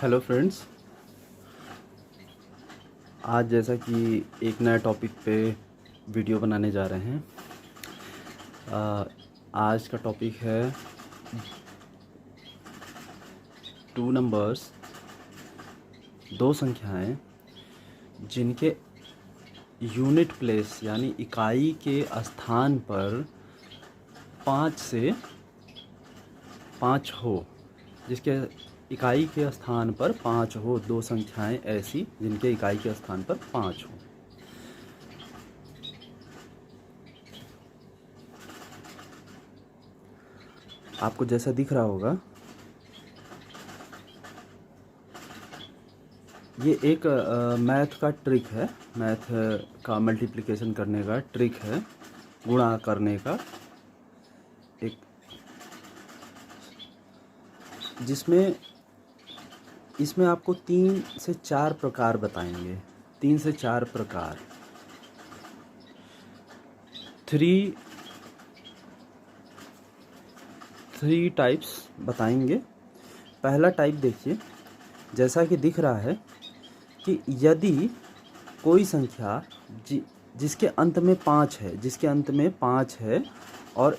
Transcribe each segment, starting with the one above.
Hello friends, आज जैसा कि एक नया टॉपिक पे वीडियो बनाने जा रहे हैं। आज का टॉपिक है 2 नंबर्स, 2 संख्याएं जिनके यूनिट प्लेस यानी इकाई के स्थान पर 5 से 5 हो, जिसके इकाई के स्थान पर 5 हो। 2 संख्याएं ऐसी जिनके इकाई के स्थान पर 5 हो। आपको जैसा दिख रहा होगा, ये एक मैथ का ट्रिक है। मैथ का मल्टीप्लिकेशन करने का ट्रिक है, गुणा करने का एक, जिसमें इसमें आपको 3 से 4 प्रकार बताएंगे। 3 से 4 प्रकार, 3 टाइप्स बताएंगे। पहला टाइप देखिए, जैसा कि दिख रहा है कि यदि कोई संख्या जिसके अंत में 5 है, और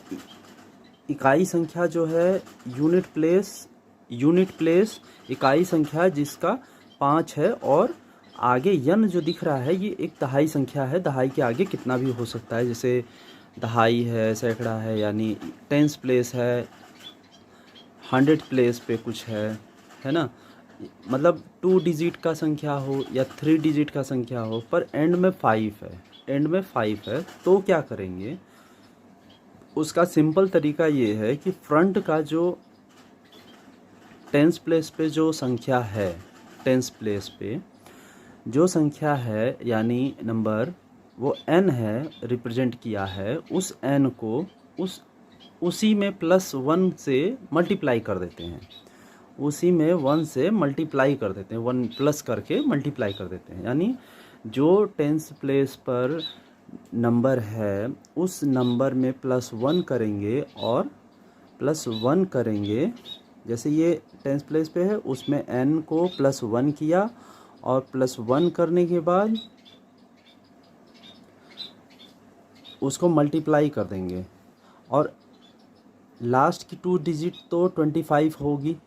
इकाई संख्या जो है यूनिट प्लेस इकाई संख्या जिसका 5 है, और आगे यन जो दिख रहा है ये एक दहाई संख्या है। दहाई के आगे कितना भी हो सकता है, जैसे दहाई है, सैकड़ा है, यानी टेंस प्लेस है, 100 प्लेस पे कुछ है ना। मतलब 2 डिजिट का संख्या हो या 3 डिजिट का संख्या हो, पर एंड में 5 है, तो क्या करेंगे? उसका सिंपल तरीका ये है कि फ्रंट का जो टेंस प्लेस पे जो संख्या है, जो संख्या है यानी नंबर वो n है, रिप्रेजेंट किया है, उस n को उसी में +1 से मल्टीप्लाई कर देते हैं। 1 प्लस करके मल्टीप्लाई कर देते हैं। यानी जो टेंस प्लेस पर नंबर है उस नंबर में +1 करेंगे, और +1 करेंगे। जैसे ये टेंस प्लेस पे है, उसमें n को +1 किया, और +1 करने के बाद उसको मल्टीप्लाई कर देंगे, और लास्ट की 2 डिजिट तो 25 होगी।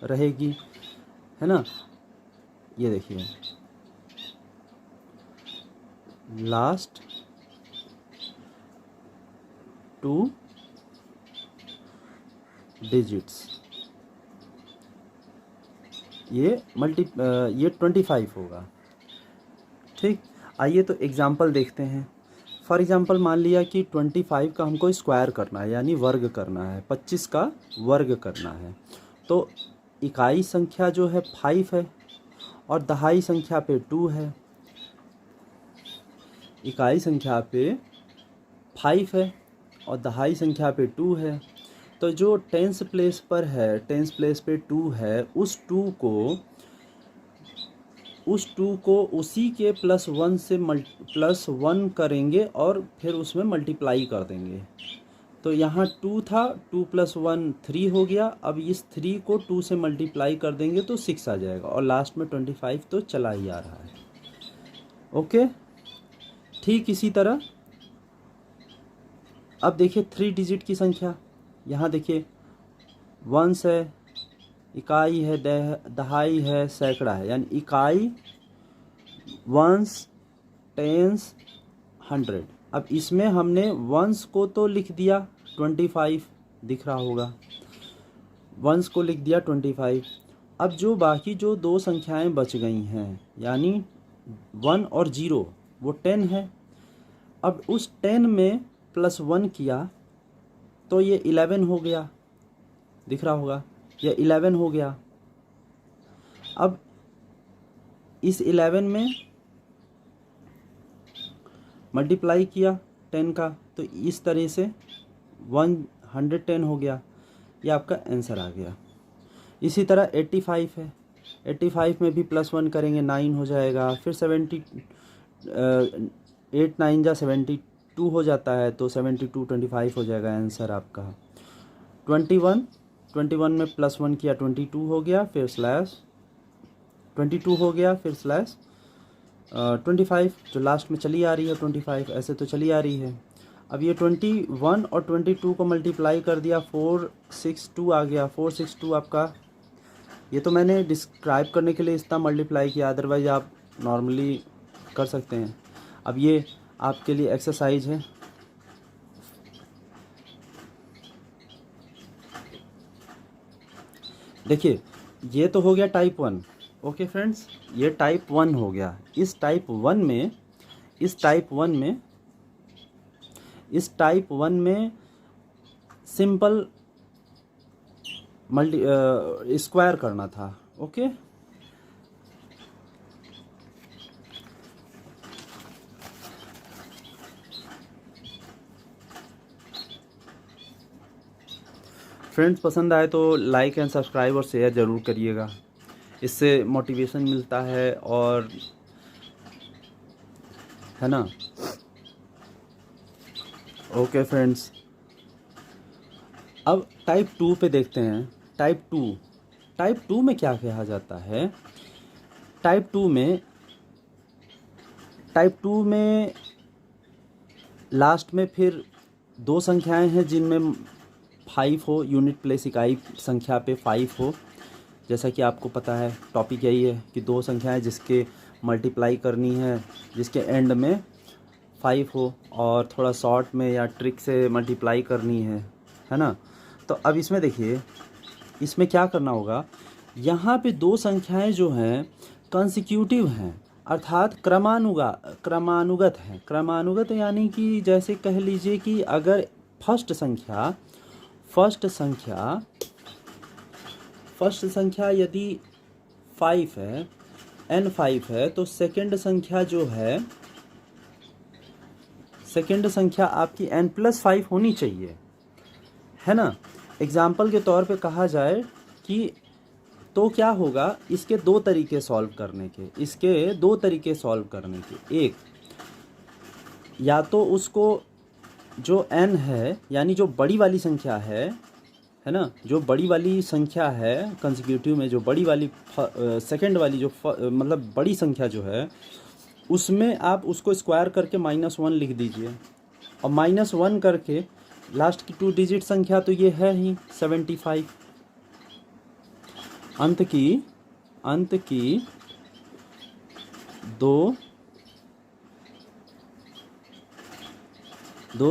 रहेगी, है ना। ये देखिए, लास्ट 2 डिजिट्स ये 25 होगा। ठीक, आइए तो एग्जाम्पल देखते हैं। फॉर एग्जाम्पल मान लिया कि 25 का हमको स्क्वायर करना है, यानी वर्ग करना है, 25 का वर्ग करना है। तो इकाई संख्या जो है 5 है, और दहाई संख्या पे 2 है। इकाई संख्या पे 5 है और दहाई संख्या पे 2 है। तो जो टेंस प्लेस पे 2 है, उस 2 को उसी के +1 से +1 करेंगे, और फिर उसमें मल्टीप्लाई कर देंगे। तो यहाँ 2 था, 2 + 1 3 हो गया। अब इस 3 को 2 से मल्टीप्लाई कर देंगे तो 6 आ जाएगा, और लास्ट में 25 तो चला ही आ रहा है। ओके, ठीक इसी तरह अब देखिए 3 डिजिट की संख्या। यहाँ देखिए 1 है, इकाई है, दहाई है, सैकड़ा है, यानी इकाई 1s, 10s, 100। अब इसमें हमने 1s को तो लिख दिया 25, दिख रहा होगा, 1s को लिख दिया 25। अब जो बाकी जो 2 संख्याएं बच गई हैं, यानी 1 और 0, वो 10 है। अब उस 10 में +1 किया तो ये 11 हो गया, दिख रहा होगा, ये 11 हो गया। अब इस 11 में मल्टीप्लाई किया 10 का, तो इस तरह से 110 हो गया। ये आपका आंसर आ गया। इसी तरह 85 है, 85 में भी +1 करेंगे, 9 हो जाएगा। फिर 8 9 जा 72 हो जाता है, तो 72 25 हो जाएगा आंसर आपका। 21 21 में +1 किया 22 हो गया, फिर स्लैश 22 हो गया, फिर स्लैश 25 जो लास्ट में चली आ रही है 25 ऐसे तो चली आ रही है। अब ये 21 और 22 को मल्टीप्लाई कर दिया 462 आ गया। 462 आपका, ये तो मैंने डिस्क्राइब करने के लिए इतना मल्टीप्लाई किया, अदरवाइज आप नॉर्मली कर सकते हैं। अब ये आपके लिए एक्सरसाइज है। देखिए ये तो हो गया टाइप 1। ओके फ्रेंड्स, ये टाइप 1 हो गया। इस टाइप 1 में सिंपल स्क्वायर करना था। ओके, फ्रेंड्स पसंद आए तो लाइक एंड सब्सक्राइब और शेयर ज़रूर करिएगा, इससे मोटिवेशन मिलता है और है ना। ओके फ्रेंड्स, अब टाइप 2 पे देखते हैं। टाइप 2 में क्या कहा जाता है? टाइप 2 में लास्ट में फिर दो संख्याएं हैं जिनमें 5 हो, यूनिट प्लेस इकाई संख्या पे 5 हो। जैसा कि आपको पता है टॉपिक यही है कि दो संख्याएं जिसके मल्टीप्लाई करनी है, जिसके एंड में 5 हो और थोड़ा शॉर्ट में या ट्रिक से मल्टीप्लाई करनी है ना। तो अब इसमें देखिए, इसमें क्या करना होगा, यहाँ पे दो संख्याएं जो हैं कंसेक्यूटिव हैं, अर्थात क्रमानुगत हैं। क्रमानुगत यानी कि जैसे कह लीजिए कि अगर फर्स्ट संख्या यदि 5 है, n5 है, तो सेकंड संख्या आपकी n+5 होनी चाहिए, है ना। एग्जाम्पल के तौर पे कहा जाए कि तो क्या होगा, इसके दो तरीके सॉल्व करने के। एक, या तो उसको जो n है यानी जो बड़ी वाली संख्या है ना, जो बड़ी वाली संख्या है कंसेक्यूटिव में, जो बड़ी वाली सेकंड वाली जो मतलब बड़ी संख्या जो है, उसमें आप उसको स्क्वायर करके -1 लिख दीजिए और -1 करके लास्ट की 2 डिजिट संख्या तो ये है ही 75। अंत की दो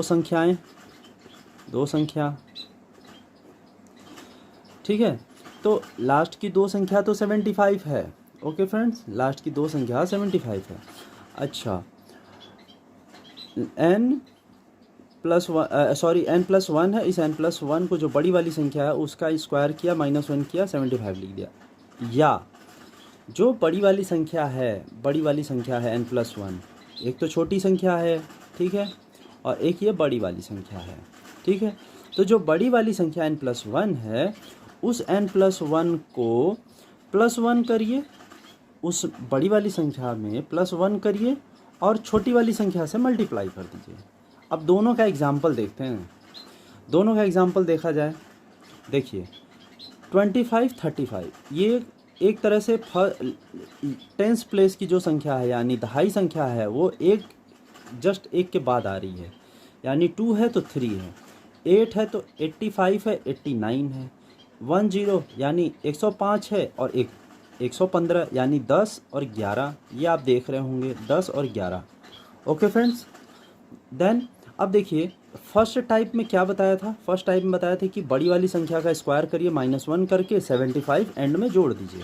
संख्या, ठीक है। तो लास्ट की दो संख्या तो 75 है। ओके फ्रेंड्स, लास्ट की दो संख्या 75 है। अच्छा, n+1 है। इस n+1 को जो बड़ी वाली संख्या है उसका स्क्वायर किया, -1 किया, 75 लिख दिया। या जो बड़ी वाली संख्या है n+1, एक तो छोटी संख्या है, ठीक है, और एक ये बड़ी वाली संख्या है, ठीक है। तो जो बड़ी वाली संख्या n+1 है, उस n+1 को +1 करिए, उस बड़ी वाली संख्या में +1 करिए और छोटी वाली संख्या से मल्टीप्लाई कर दीजिए। अब दोनों का एग्जाम्पल देखते हैं। दोनों का एग्जाम्पल देखा जाए, देखिए 25, 35, ये एक तरह से टेंस प्लेस की जो संख्या है यानी दहाई संख्या है, वो जस्ट एक के बाद आ रही है, यानी 2 है तो 3 है, 8 है तो 85 है, 89 है, 10 यानी 105 है और 115 यानी 10 और 11। ये आप देख रहे होंगे 10 और 11। ओके फ्रेंड्स, देन अब देखिए फर्स्ट टाइप में क्या बताया था। फर्स्ट टाइप में बताया था कि बड़ी वाली संख्या का स्क्वायर करिए, -1 करके 75 एंड में जोड़ दीजिए।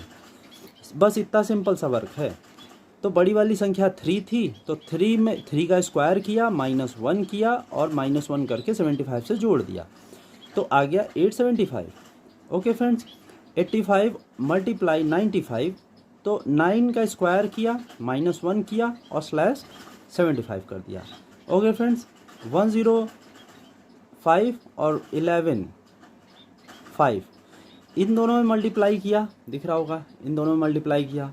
बस इतना सिंपल सा वर्क है। तो बड़ी वाली संख्या 3 थी, तो 3 का स्क्वायर किया, -1 किया और -1 करके 75 से जोड़ दिया, तो आ गया 875। ओके फ्रेंड्स, 85 × 95, तो 9 का स्क्वायर किया, -1 किया और /75 कर दिया। ओके फ्रेंड्स, 105 और 11, 5, इन दोनों में मल्टीप्लाई किया, दिख रहा होगा, इन दोनों में मल्टीप्लाई किया,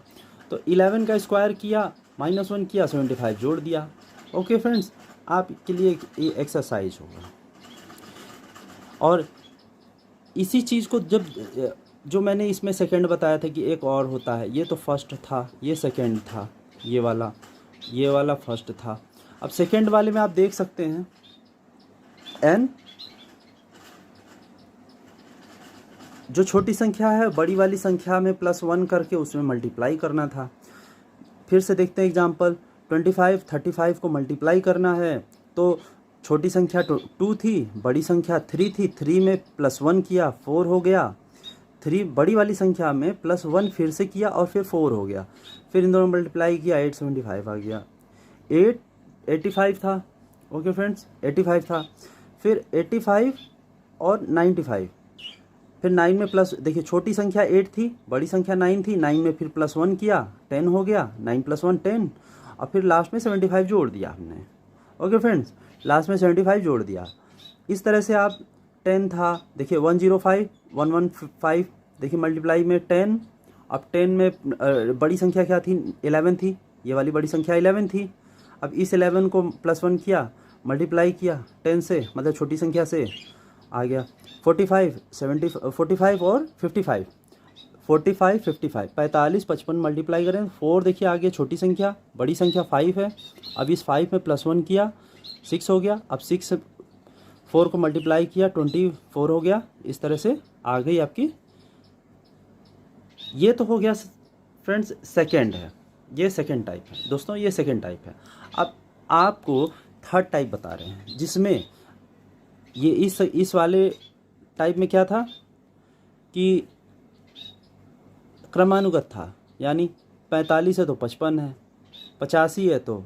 तो 11 का स्क्वायर किया, -1 किया, 75 जोड़ दिया। ओके फ्रेंड्स, आपके लिए ये एक्सरसाइज होगा। और इसी चीज़ को जब जो मैंने इसमें सेकंड बताया था कि एक और होता है, ये तो फर्स्ट था, ये सेकंड था, ये वाला फर्स्ट था। अब सेकंड वाले में आप देख सकते हैं n, जो छोटी संख्या है बड़ी वाली संख्या में +1 करके उसमें मल्टीप्लाई करना था। फिर से देखते हैं एग्जांपल, 25 35 को मल्टीप्लाई करना है, तो छोटी संख्या 2 थी, बड़ी संख्या 3 थी, 3 में +1 किया 4 हो गया, 3 बड़ी वाली संख्या में +1 फिर से किया और फिर 4 हो गया, फिर इन दोनों मल्टीप्लाई किया 875 आ गया। 85 था, ओके फ्रेंड्स 85 था, फिर 85 और 95, फिर 9 में प्लस, देखिए छोटी संख्या 8 थी, बड़ी संख्या 9 थी, 9 में फिर +1 किया 10 हो गया, 9 + 1 10, और फिर लास्ट में 75 जोड़ दिया हमने। ओके फ्रेंड्स, लास्ट में 75 जोड़ दिया। इस तरह से आप 10 था, देखिए 105 115, देखिए मल्टीप्लाई में 10, अब 10 में बड़ी संख्या क्या थी, 11 थी, ये वाली बड़ी संख्या 11 थी। अब इस 11 को +1 किया, मल्टीप्लाई किया 10 से, मतलब छोटी संख्या से, आ गया 45 70 45 और 55, 45 55 45 55 मल्टीप्लाई करें 4, देखिए आगे छोटी संख्या, बड़ी संख्या 5 है। अब इस 5 में +1 किया 6 हो गया, अब 6 4 को मल्टीप्लाई किया 24 हो गया। इस तरह से आ गई आपकी। ये तो हो गया फ्रेंड्स सेकंड है, ये सेकंड टाइप है दोस्तों, ये सेकंड टाइप है। अब आपको थर्ड टाइप बता रहे हैं, जिसमें ये इस वाले टाइप में क्या था कि क्रमानुगत था, यानी 45 है तो 55 है, 85 है तो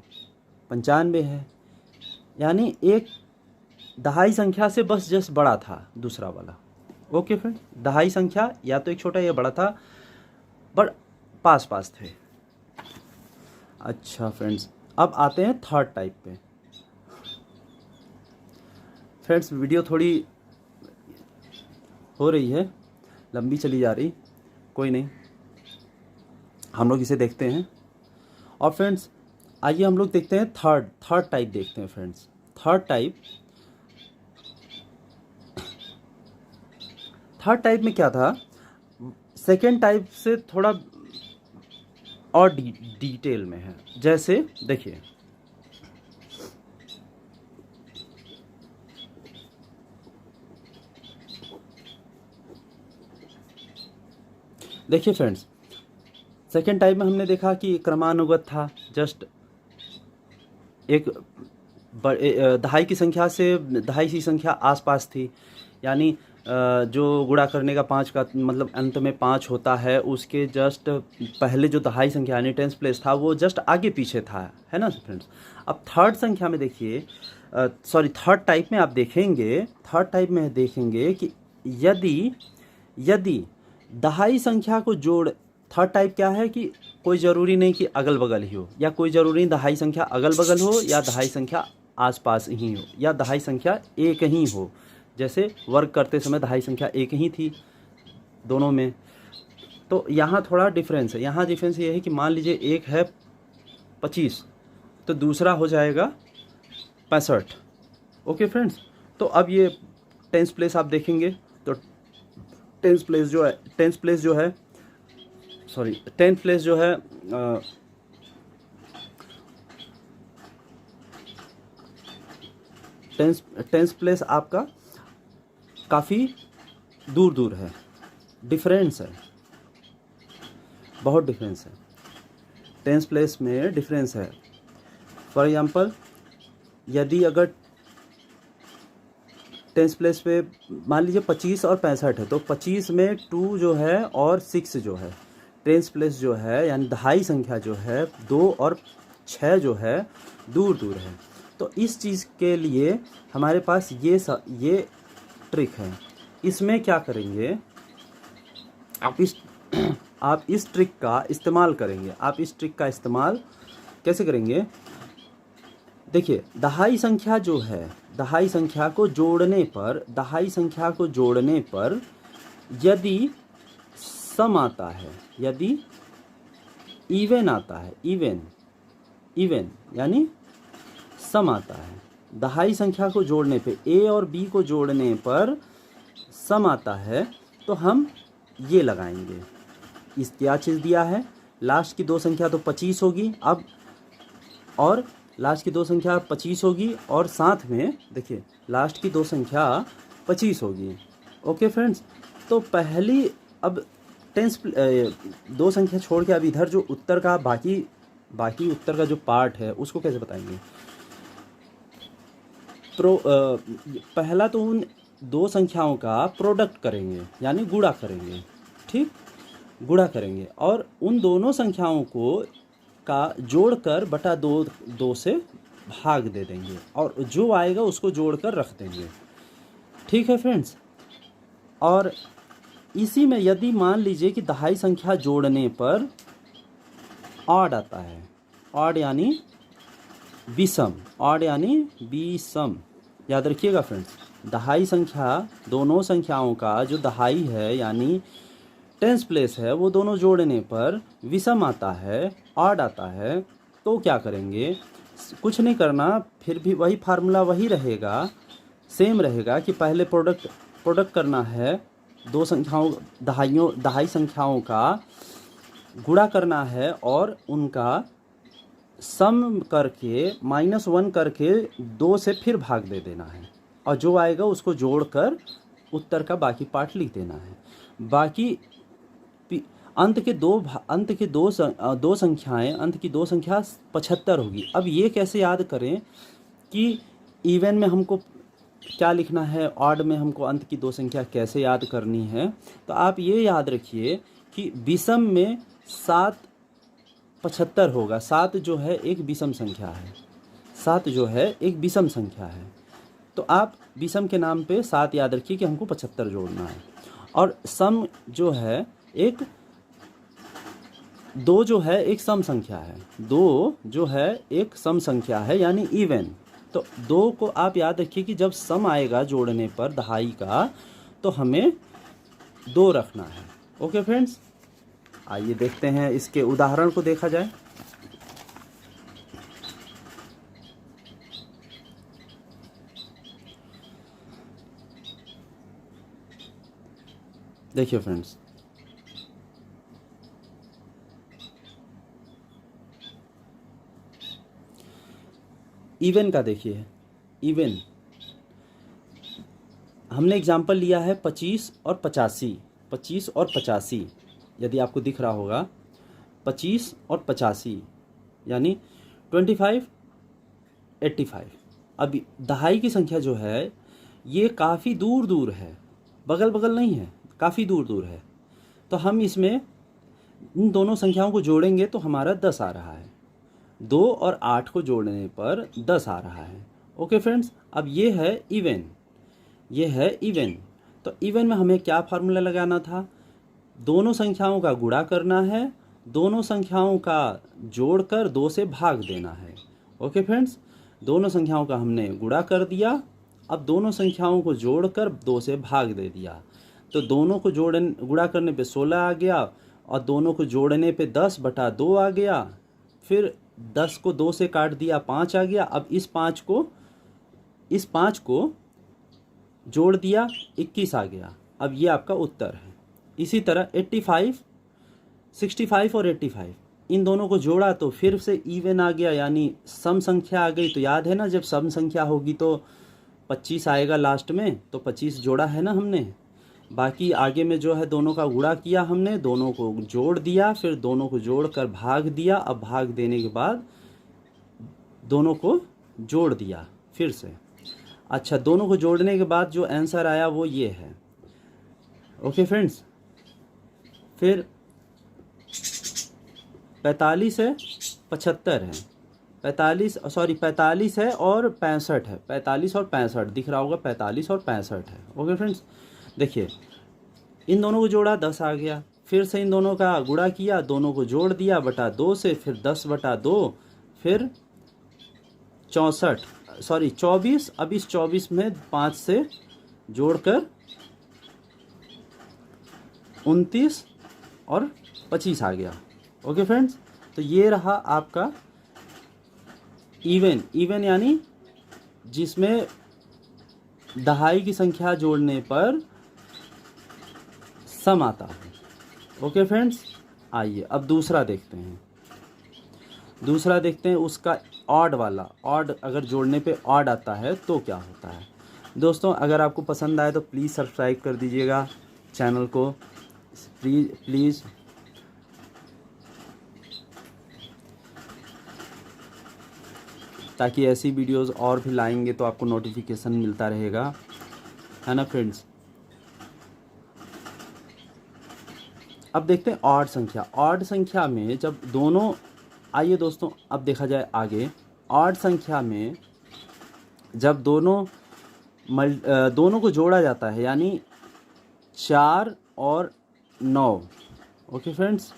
95 है, यानी एक दहाई संख्या से बस जस्ट बड़ा था दूसरा वाला। ओके फ्रेंड, दहाई संख्या या तो एक छोटा या बड़ा था, बट पास पास थे। अच्छा फ्रेंड्स, अब आते हैं थर्ड टाइप पे। फ्रेंड्स वीडियो थोड़ी हो रही है, लंबी चली जा रही, कोई नहीं, हम लोग इसे देखते हैं। और फ्रेंड्स आइए हम लोग देखते हैं थर्ड टाइप देखते हैं फ्रेंड्स। थर्ड टाइप में क्या था, सेकेंड टाइप से थोड़ा और डिटेल में है। जैसे देखिए, फ्रेंड्स, सेकेंड टाइप में हमने देखा कि क्रमानुगत था, जस्ट एक दहाई की संख्या से दहाई की संख्या आसपास थी, यानी जो गुणा करने का 5 का मतलब अंत में 5 होता है, उसके जस्ट पहले जो दहाई संख्या यानी टेंस प्लेस था वो जस्ट आगे पीछे था, है ना फ्रेंड्स। अब थर्ड संख्या में देखिए, थर्ड टाइप में आप देखेंगे कि यदि दहाई संख्या को जोड़, थर्ड टाइप क्या है कि कोई ज़रूरी नहीं कि अगल बगल ही हो, या कोई ज़रूरी नहीं दहाई संख्या अगल बगल हो, या दहाई संख्या आसपास ही हो, या दहाई संख्या एक ही हो। जैसे वर्क करते समय दहाई संख्या एक ही थी दोनों में, तो यहाँ थोड़ा डिफरेंस है। यहाँ डिफरेंस ये है कि मान लीजिए एक है 25 तो दूसरा हो जाएगा 65। ओके फ्रेंड्स, तो अब ये टेंस प्लेस आप देखेंगे तो टेंस प्लेस जो है टेंस प्लेस आपका काफ़ी दूर है, डिफरेंस है, बहुत डिफरेंस है, टेंस प्लेस में डिफरेंस है। फॉर एग्जांपल, यदि अगर टेंस प्लेस पे मान लीजिए 25 और 65 है, तो 25 में 2 जो है और 6 जो है, टेंस प्लेस जो है यानी दहाई संख्या जो है 2 और 6 जो है दूर है। तो इस चीज़ के लिए हमारे पास ये ट्रिक है। इसमें क्या करेंगे, आप इस ट्रिक का इस्तेमाल करेंगे। आप इस ट्रिक का इस्तेमाल कैसे करेंगे, देखिए दहाई संख्या जो है, दहाई संख्या को जोड़ने पर यदि सम आता है, यदि इवन आता है, इवन यानी सम आता है, दहाई संख्या को जोड़ने पे, ए और बी को जोड़ने पर सम आता है तो हम ये लगाएंगे। इस क्या चीज़ दिया है, लास्ट की 2 संख्या तो 25 होगी अब, और लास्ट की 2 संख्या 25 होगी और साथ में देखिए लास्ट की 2 संख्या 25 होगी। ओके फ्रेंड्स, तो पहली अब 2 संख्या छोड़ के अब इधर जो उत्तर का बाकी उत्तर का जो पार्ट है उसको कैसे बताएंगे। पहला तो उन 2 संख्याओं का प्रोडक्ट करेंगे यानी गुणा करेंगे, ठीक, गुणा करेंगे और उन दोनों संख्याओं को का जोड़कर बटा 2 से भाग दे देंगे और जो आएगा उसको जोड़कर रख देंगे। ठीक है फ्रेंड्स, और इसी में यदि मान लीजिए कि दहाई संख्या जोड़ने पर ऑड आता है, ऑड यानी विषम, ऑड यानी विषम, याद रखिएगा फ्रेंड्स। दहाई संख्या, दोनों संख्याओं का जो दहाई है यानी टेंस प्लेस है वो दोनों जोड़ने पर विषम आता है, ऑड आता है, तो क्या करेंगे, कुछ नहीं करना, फिर भी वही फार्मूला वही रहेगा, सेम रहेगा कि पहले प्रोडक्ट करना है, 2 संख्याओं दहाई संख्याओं का गुणा करना है और उनका सम करके -1 करके 2 से फिर भाग दे देना है और जो आएगा उसको जोड़कर उत्तर का बाकी पार्ट लिख देना है। बाकी अंत की दो संख्या 75 होगी। अब ये कैसे याद करें कि इवन में हमको क्या लिखना है, ऑड में हमको अंत की 2 संख्या कैसे याद करनी है। तो आप ये याद रखिए कि विषम में 7 75 होगा। 7 जो है एक विषम संख्या है, 7 जो है एक विषम संख्या है, तो आप विषम के नाम पे 7 याद रखिए कि हमको 75 जोड़ना है। और सम जो है 2 जो है एक सम संख्या है, 2 जो है एक सम संख्या है यानी इवन। तो 2 को आप याद रखिए कि जब सम आएगा जोड़ने पर दहाई का तो हमें 2 रखना है। ओके फ्रेंड्स, आइए देखते हैं इसके उदाहरण को देखा जाए। देखिए फ्रेंड्स, इवन का देखिए, इवन हमने एग्जाम्पल लिया है 25 और 85, 25 और 85, यदि आपको दिख रहा होगा 25 और 85 यानी 25 85। अब दहाई की संख्या जो है ये काफ़ी दूर दूर है, बगल बगल नहीं है, काफ़ी दूर दूर है। तो हम इसमें इन दोनों संख्याओं को जोड़ेंगे तो हमारा 10 आ रहा है, 2 और 8 को जोड़ने पर 10 आ रहा है। ओके फ्रेंड्स, अब ये है इवन, ये है इवन। तो इवन में हमें क्या फार्मूला लगाना था, दोनों संख्याओं का गुणा करना है, दोनों संख्याओं का जोड़कर 2 से भाग देना है। ओके फ्रेंड्स, दोनों संख्याओं का हमने गुणा कर दिया, अब दोनों संख्याओं को जोड़कर 2 से भाग दे दिया। तो दोनों को गुणा करने पे 16 आ गया और दोनों को जोड़ने पे 10/2 आ गया। फिर 10 को 2 से काट दिया, 5 आ गया। अब इस 5 को जोड़ दिया, 21 आ गया। अब ये आपका उत्तर है। इसी तरह 85, 65 और 85 इन दोनों को जोड़ा तो फिर से इवन आ गया यानी सम संख्या आ गई। तो याद है ना, जब सम संख्या होगी तो 25 आएगा लास्ट में, तो 25 जोड़ा है ना हमने। बाकी आगे में जो है दोनों का गुणा किया हमने, दोनों को जोड़ दिया, फिर दोनों को जोड़कर भाग दिया। अब भाग देने के बाद दोनों को जोड़ दिया फिर से। अच्छा, दोनों को जोड़ने के बाद जो आंसर आया वो ये है। ओके फ्रेंड्स, फिर 45 है, 75 है, 45 है और 65 है, 45 और 65 दिख रहा होगा, 45 और 65 है। ओके फ्रेंड्स, देखिए इन दोनों को जोड़ा, 10 आ गया। फिर से इन दोनों का गुणा किया, दोनों को जोड़ दिया /2 से, फिर 10/2, फिर 24। अब इस 24 में 5 से जोड़कर 29 और 25 आ गया। ओके फ्रेंड्स, तो ये रहा आपका इवन यानी जिसमें दहाई की संख्या जोड़ने पर सम आता है। ओके फ्रेंड्स, आइए अब दूसरा देखते हैं। दूसरा देखते हैं उसका ऑड वाला। ऑड अगर जोड़ने पे ऑड आता है तो क्या होता है। दोस्तों अगर आपको पसंद आए तो प्लीज़ सब्सक्राइब कर दीजिएगा चैनल को, प्लीज़ ताकि ऐसी वीडियोस और भी लाएंगे तो आपको नोटिफिकेशन मिलता रहेगा, है ना फ्रेंड्स। अब देखते हैं ऑड संख्या। ऑड संख्या में जब दोनों, आइए दोस्तों अब देखा जाए आगे। ऑड संख्या में जब दोनों को जोड़ा जाता है, यानी 4 और 9। ओके फ्रेंड्स,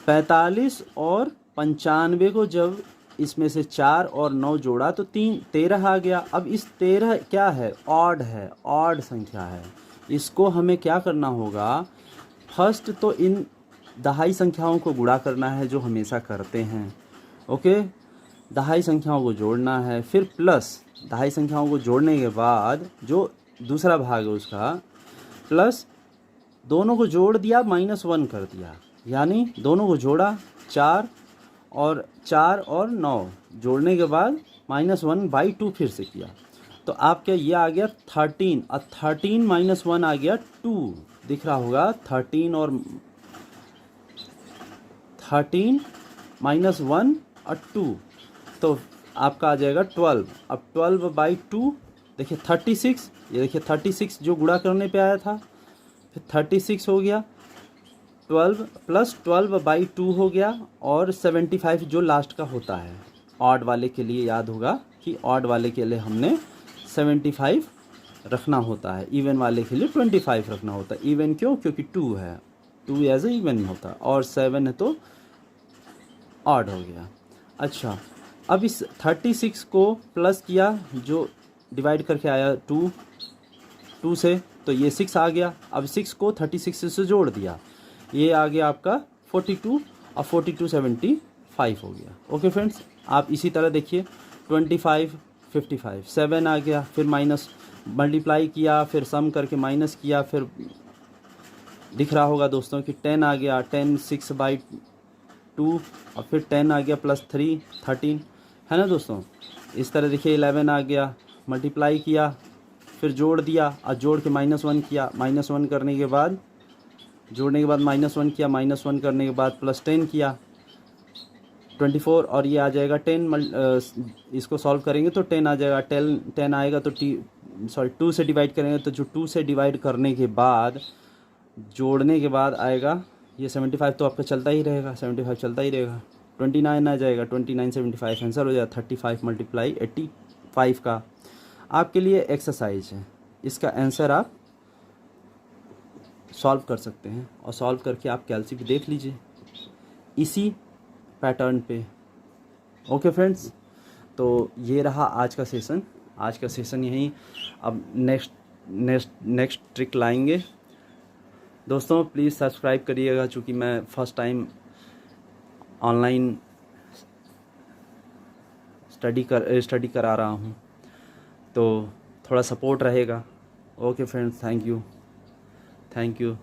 45 और 95 को जब इसमें से 4 और 9 जोड़ा तो 13 आ गया। अब इस 13 क्या है, ऑड है, ऑड संख्या है। इसको हमें क्या करना होगा, फर्स्ट तो इन दहाई संख्याओं को गुणा करना है जो हमेशा करते हैं। ओके, दहाई संख्याओं को जोड़ना है, फिर प्लस दहाई संख्याओं को जोड़ने के बाद जो दूसरा भाग है उसका प्लस, दोनों को जोड़ दिया -1 कर दिया, यानी दोनों को जोड़ा 4 और 9 जोड़ने के बाद -1/2 फिर से किया तो आपका ये आ गया 13। और 13 - 1 आ गया 2, दिख रहा होगा 13 और 13 - 1 और 2, तो आपका आ जाएगा 12। अब 12/2 देखिए 36, ये देखिए 36 जो गुणा करने पे आया था, फिर 36 हो गया, 12 + 12/2 हो गया, और 75 जो लास्ट का होता है। ऑड वाले के लिए याद होगा कि ऑड वाले के लिए हमने 75 रखना होता है, इवन वाले के लिए 25 रखना होता है। इवन क्यों, क्योंकि 2 है, 2 एज ए इवन होता है, और 7 है तो ऑड हो गया। अच्छा, अब इस 36 को प्लस किया, जो डिवाइड करके आया 2 से, तो ये 6 आ गया। अब 6 को 36 से जोड़ दिया, ये आ गया आपका 42, और 42 75 हो गया। ओके फ्रेंड्स, आप इसी तरह देखिए 25 55 7 आ गया, फिर माइनस मल्टीप्लाई किया, फिर सम करके माइनस किया, फिर दिख रहा होगा दोस्तों कि 10 आ गया, 10 6/2, और फिर 10 आ गया +3 13, है ना दोस्तों। इस तरह देखिए 11 आ गया, मल्टीप्लाई किया, फिर जोड़ दिया, और जोड़ के -1 किया, -1 करने के बाद जोड़ने के बाद -1 किया, -1 करने के बाद +10 किया, 24, और ये आ जाएगा 10। इसको सॉल्व करेंगे तो 10 आ जाएगा, 10 आएगा तो 2 से डिवाइड करेंगे तो जो 2 से डिवाइड करने के बाद जोड़ने के बाद आएगा ये 75, तो आपका चलता ही रहेगा, 75 चलता ही रहेगा, 29 आ जाएगा, 29 75 आंसर हो जाएगा 35 × 85 का। आपके लिए एक्सरसाइज है, इसका आंसर आप सॉल्व कर सकते हैं, और सॉल्व करके आप कैलसी भी देख लीजिए इसी पैटर्न पे। ओके फ्रेंड्स, तो ये रहा आज का सेशन। आज का सेशन यहीं, अब नेक्स्ट ट्रिक लाएंगे। दोस्तों प्लीज़ सब्सक्राइब करिएगा, चूँकि मैं फ़र्स्ट टाइम ऑनलाइन स्टडी करा रहा हूँ, तो थोड़ा सपोर्ट रहेगा। Okay friends, thank you.